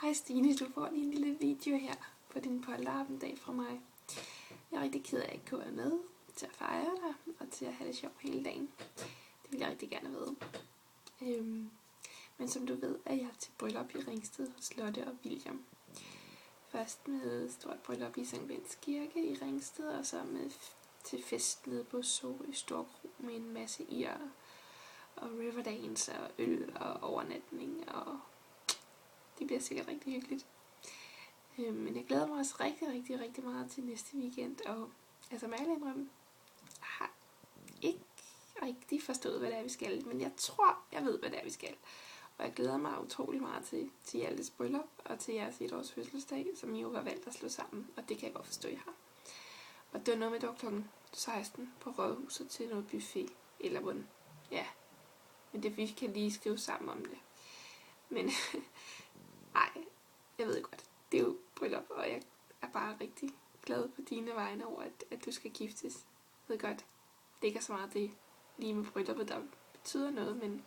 Hej Stine, du får lige en lille video her på din polterappen-dag fra mig. Jeg er rigtig ked af, at jeg ikke kunne være med til at fejre dig og til at have det sjovt hele dagen. Det vil jeg rigtig gerne vide. Men som du ved, er jeg til bryllup i Ringsted hos Lotte og William. Først med stort bryllup i Sankt Bendts Kirke i Ringsted, og så med til fest nede på Sorø Storkro med en masse ir og riverdance og øl og overnatning, og det bliver sikkert rigtig hyggeligt. Men jeg glæder mig også rigtig meget til næste weekend, og altså med alle indrømme, har ikke rigtig forstået, hvad det er, vi skal, men jeg tror, jeg ved, hvad det er, vi skal. Og jeg glæder mig utrolig meget til Hjaltes bryllup og til jeres 1-års fødselsdag, som I jo har valgt at slå sammen, og det kan jeg godt forstå, I har. Og det var noget med, det var kl. 16 på Rådhuset til noget buffet, eller hvordan. Ja, men det vi kan lige skrive sammen om det. Men nej, jeg ved godt, det er jo bryllup, og jeg er bare rigtig glad på dine vegne over, at du skal giftes. Jeg ved godt, det ikke er så meget det lige med brylluppet, der betyder noget, men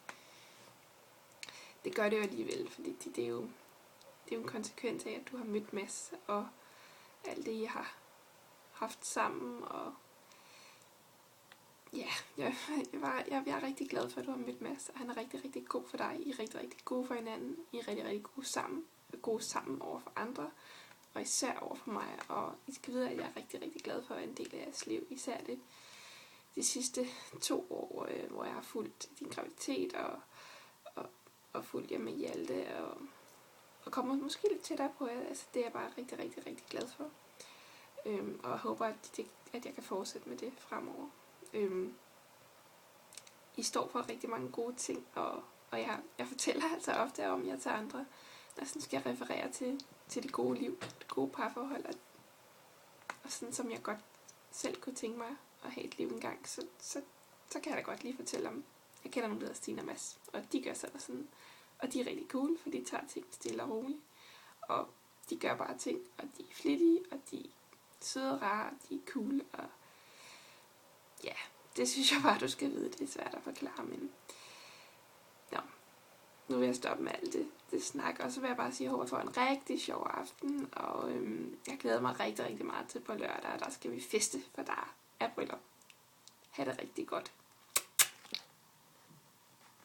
det gør det jo alligevel, fordi det er jo en konsekvens af, at du har mødt Mads, og alt det, I har haft sammen, og ja, jeg er rigtig glad for, at du har mødt Mads, og han er rigtig god for dig. I er rigtig gode for hinanden. I er rigtig gode sammen over for andre, og især over for mig. Og I skal vide, at jeg er rigtig glad for at være en del af jeres liv. Især de sidste 2 år, hvor jeg har fulgt din graviditet og fulgt jer med Hjalte, og kommer måske lidt tættere på jer. Altså, det er jeg bare rigtig glad for. Og jeg håber, at jeg kan fortsætte med det fremover. I står for rigtig mange gode ting, og jeg fortæller altså ofte om jer til andre, når jeg skal referere til det gode liv, det gode parforhold, og sådan som jeg godt selv kunne tænke mig at have et liv engang, så kan jeg da godt lige fortælle om, jeg kender nogle, der hedder Stine og Mads, og de gør sådan, og de er rigtig cool, for de tager ting stille og roligt, og de gør bare ting, og de er flittige, og de er søde og rare, de er cool, og ja, det synes jeg bare, du skal vide. Det er svært at forklare, men ja, nu vil jeg stoppe med alt det snak, og så vil jeg bare sige, at jeg håber, at jeg får en rigtig sjov aften, og jeg glæder mig rigtig meget til på lørdag, og der skal vi feste, for der er bryllup. Ha' det rigtig godt.